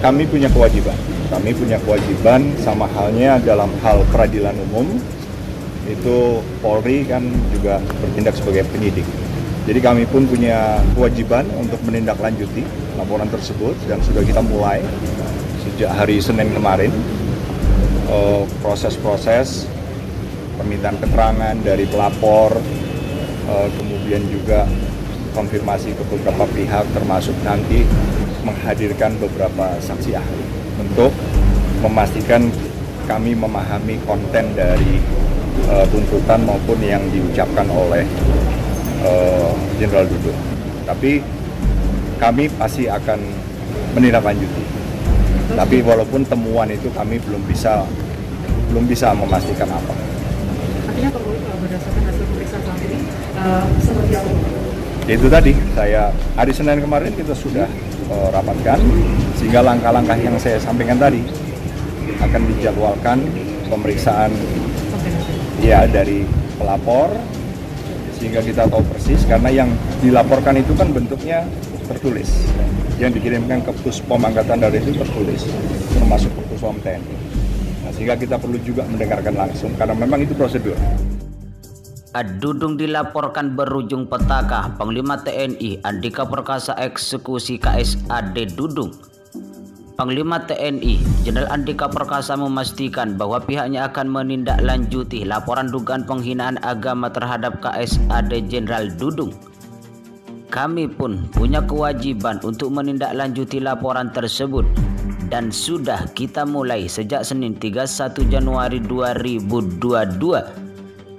kami punya kewajiban. Kami punya kewajiban sama halnya dalam hal peradilan umum, itu Polri kan juga bertindak sebagai penyidik. Jadi kami pun punya kewajiban untuk menindaklanjuti laporan tersebut dan sudah kita mulai sejak hari Senin kemarin. Proses-proses permintaan keterangan dari pelapor, kemudian juga konfirmasi ke beberapa pihak, termasuk nanti menghadirkan beberapa saksi ahli untuk memastikan kami memahami konten dari tuntutan maupun yang diucapkan oleh Jenderal Dudung. Tapi kami pasti akan menindaklanjuti. Tapi walaupun temuan itu kami belum bisa memastikan apa. Artinya kalau berdasarkan hasil pemeriksaan saat ini seperti apa? Itu tadi, hari Senin kemarin kita sudah rapatkan, sehingga langkah-langkah yang saya sampaikan tadi akan dijadwalkan pemeriksaan dari pelapor, sehingga kita tahu persis, karena yang dilaporkan itu kan bentuknya tertulis, yang dikirimkan ke Puspom Angkatan Darat itu tertulis, termasuk ke Puspom TNI. Nah, sehingga kita perlu juga mendengarkan langsung, karena memang itu prosedur. Dudung dilaporkan berujung petaka. Panglima TNI Andika Perkasa eksekusi KSAD Dudung. Panglima TNI Jenderal Andika Perkasa memastikan bahwa pihaknya akan menindaklanjuti laporan dugaan penghinaan agama terhadap KSAD Jenderal Dudung. Kami pun punya kewajiban untuk menindaklanjuti laporan tersebut dan sudah kita mulai sejak Senin 31 Januari 2022.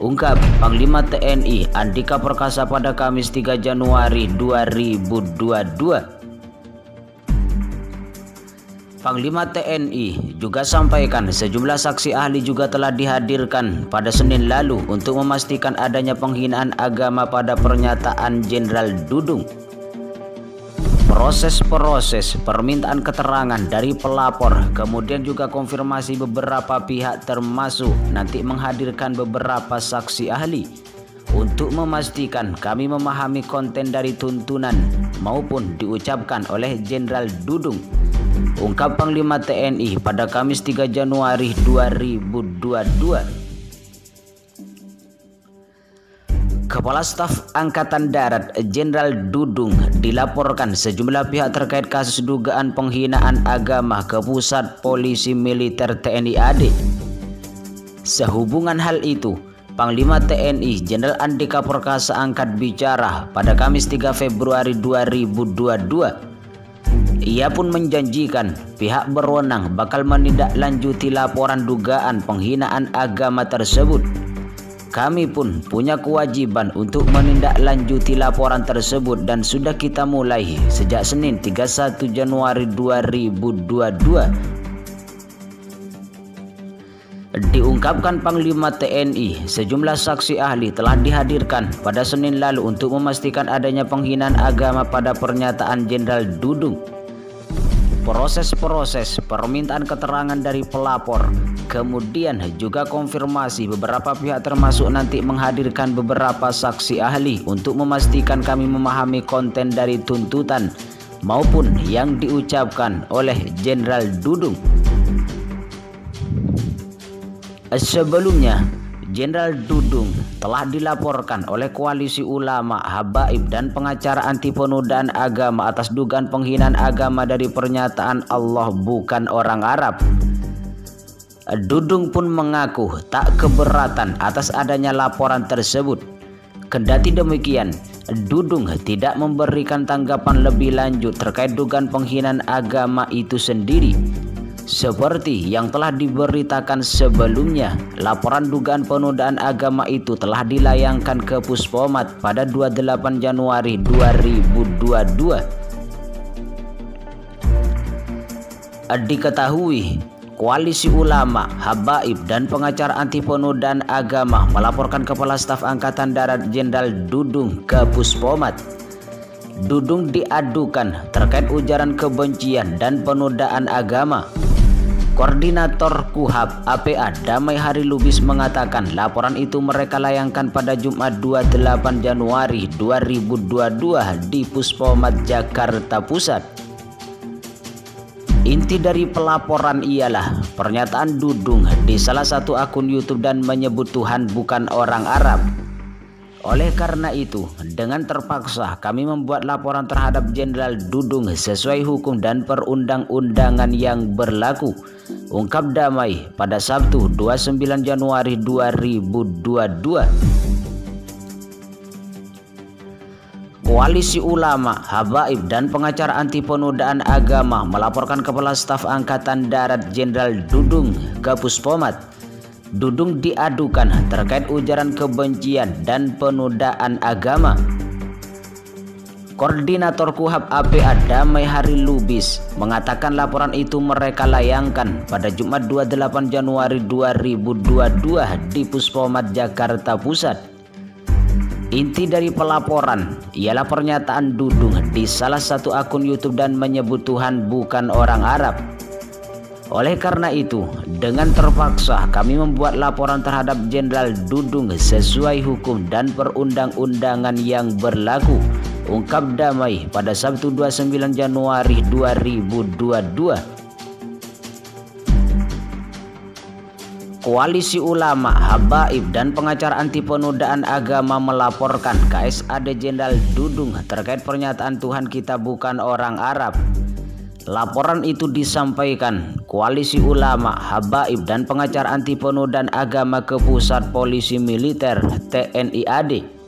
Ungkap Panglima TNI Andika Perkasa pada Kamis 3 Januari 2022. Panglima TNI juga sampaikan sejumlah saksi ahli juga telah dihadirkan pada Senin lalu untuk memastikan adanya penghinaan agama pada pernyataan Jenderal Dudung. Proses permintaan keterangan dari pelapor, kemudian juga konfirmasi beberapa pihak termasuk nanti menghadirkan beberapa saksi ahli untuk memastikan kami memahami konten dari tuntunan maupun diucapkan oleh Jenderal Dudung. Ungkap Panglima TNI pada Kamis 3 Januari 2022. Kepala Staf Angkatan Darat Jenderal Dudung dilaporkan sejumlah pihak terkait kasus dugaan penghinaan agama ke Pusat Polisi Militer TNI AD. Sehubungan hal itu, Panglima TNI Jenderal Andika Perkasa angkat bicara pada Kamis 3 Februari 2022. Ia pun menjanjikan pihak berwenang bakal menindaklanjuti laporan dugaan penghinaan agama tersebut. Kami pun punya kewajiban untuk menindaklanjuti laporan tersebut dan sudah kita mulai sejak Senin 31 Januari 2022. Diungkapkan Panglima TNI, sejumlah saksi ahli telah dihadirkan pada Senin lalu untuk memastikan adanya penghinaan agama pada pernyataan Jenderal Dudung. Proses permintaan keterangan dari pelapor, kemudian juga konfirmasi beberapa pihak termasuk nanti menghadirkan beberapa saksi ahli untuk memastikan kami memahami konten dari tuntutan maupun yang diucapkan oleh Jenderal Dudung. Sebelumnya, Jenderal Dudung telah dilaporkan oleh Koalisi Ulama, Habaib dan pengacara anti penodaan agama atas dugaan penghinaan agama dari pernyataan Allah bukan orang Arab. Dudung pun mengaku tak keberatan atas adanya laporan tersebut. Kendati demikian, Dudung tidak memberikan tanggapan lebih lanjut terkait dugaan penghinaan agama itu sendiri. Seperti yang telah diberitakan sebelumnya, laporan dugaan penodaan agama itu telah dilayangkan ke Puspomat pada 28 Januari 2022. Diketahui, Koalisi Ulama, Habaib dan pengacara anti penodaan agama melaporkan Kepala Staf Angkatan Darat Jenderal Dudung ke Puspomat. Dudung diadukan terkait ujaran kebencian dan penodaan agama. Koordinator KUHAP APA Damai Hari Lubis mengatakan laporan itu mereka layangkan pada Jumat 28 Januari 2022 di Puspomat Jakarta Pusat. Inti dari pelaporan ialah pernyataan Dudung di salah satu akun YouTube dan menyebut Tuhan bukan orang Arab. Oleh karena itu, dengan terpaksa kami membuat laporan terhadap Jenderal Dudung sesuai hukum dan perundang-undangan yang berlaku. Ungkap damai pada Sabtu 29 Januari 2022. Koalisi Ulama, Habaib, dan pengacara anti penodaan agama melaporkan Kepala Staf Angkatan Darat Jenderal Dudung ke Puspomat. Dudung diadukan terkait ujaran kebencian dan penodaan agama. Koordinator KUHAP APA Damai Hari Lubis mengatakan laporan itu mereka layangkan pada Jumat 28 Januari 2022 di Puspomat Jakarta Pusat. Inti dari pelaporan ialah pernyataan Dudung di salah satu akun YouTube dan menyebut Tuhan bukan orang Arab. Oleh karena itu, dengan terpaksa kami membuat laporan terhadap Jenderal Dudung sesuai hukum dan perundang-undangan yang berlaku. Ungkap damai pada Sabtu 29 Januari 2022. Koalisi Ulama, Habaib, dan pengacara anti penodaan agama melaporkan KSAD Jenderal Dudung terkait pernyataan Tuhan kita bukan orang Arab. Laporan itu disampaikan Koalisi Ulama, Habaib, dan pengacara anti penodaan agama ke Pusat Polisi Militer TNI AD.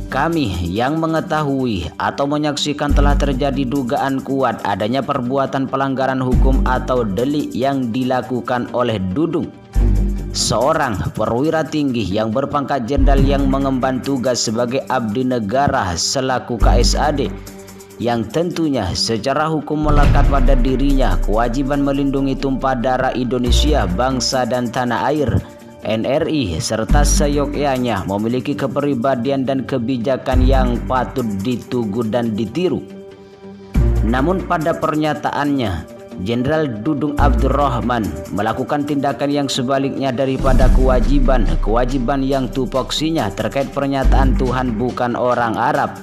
Kami yang mengetahui atau menyaksikan telah terjadi dugaan kuat adanya perbuatan pelanggaran hukum atau delik yang dilakukan oleh Dudung, seorang perwira tinggi yang berpangkat jenderal yang mengemban tugas sebagai abdi negara selaku KSAD, yang tentunya secara hukum melekat pada dirinya kewajiban melindungi tumpah darah Indonesia, bangsa dan tanah air NRI, serta seyogyanya memiliki kepribadian dan kebijakan yang patut ditugu dan ditiru. Namun pada pernyataannya, Jenderal Dudung Abdurrahman melakukan tindakan yang sebaliknya daripada kewajiban yang tupoksinya terkait pernyataan Tuhan bukan orang Arab.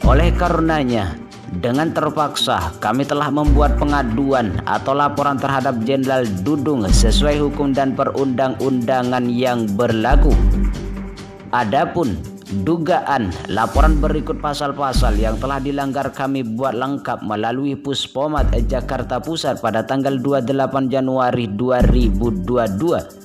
Oleh karenanya, dengan terpaksa kami telah membuat pengaduan atau laporan terhadap Jenderal Dudung sesuai hukum dan perundang-undangan yang berlaku. Adapun dugaan laporan berikut pasal-pasal yang telah dilanggar kami buat lengkap melalui Puspomat Jakarta Pusat pada tanggal 28 Januari 2022.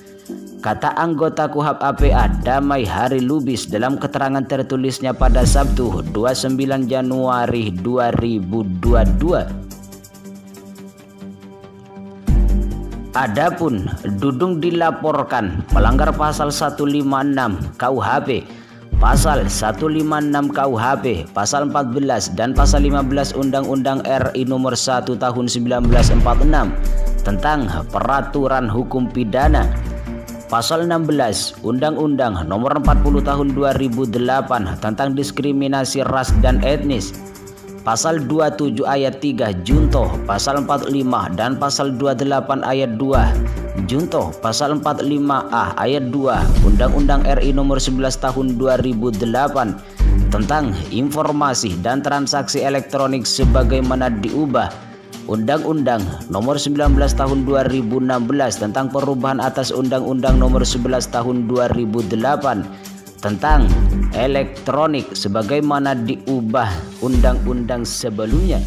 Kata anggota KUHAP APA Damai Hari Lubis dalam keterangan tertulisnya pada Sabtu 29 Januari 2022. Adapun Dudung dilaporkan melanggar pasal 156 KUHP, pasal 156 KUHP, pasal 14 dan pasal 15 Undang-Undang RI Nomor 1 Tahun 1946 tentang Peraturan Hukum Pidana, pasal 16 Undang-Undang Nomor 40 Tahun 2008 tentang Diskriminasi Ras dan Etnis, pasal 27 ayat 3 junto, pasal 45 dan pasal 28 ayat 2 junto, pasal 45A ayat 2 Undang-Undang RI Nomor 11 Tahun 2008 tentang Informasi dan Transaksi Elektronik sebagaimana diubah Undang-Undang Nomor 19 Tahun 2016 tentang perubahan atas Undang-Undang Nomor 11 Tahun 2008 tentang elektronik sebagaimana diubah undang-undang sebelumnya.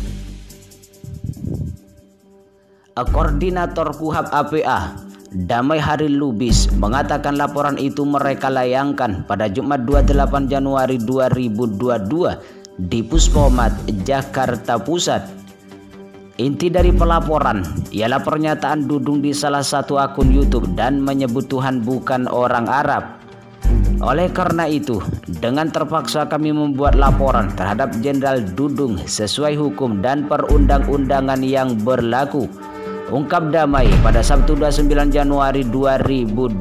Koordinator KUHAP APA Damai Hari Lubis mengatakan laporan itu mereka layangkan pada Jumat 28 Januari 2022 di Puspomat Jakarta Pusat. Inti dari pelaporan ialah pernyataan Dudung di salah satu akun YouTube dan menyebut Tuhan bukan orang Arab. Oleh karena itu, dengan terpaksa kami membuat laporan terhadap Jenderal Dudung sesuai hukum dan perundang-undangan yang berlaku. Ungkap damai pada Sabtu 29 Januari 2022.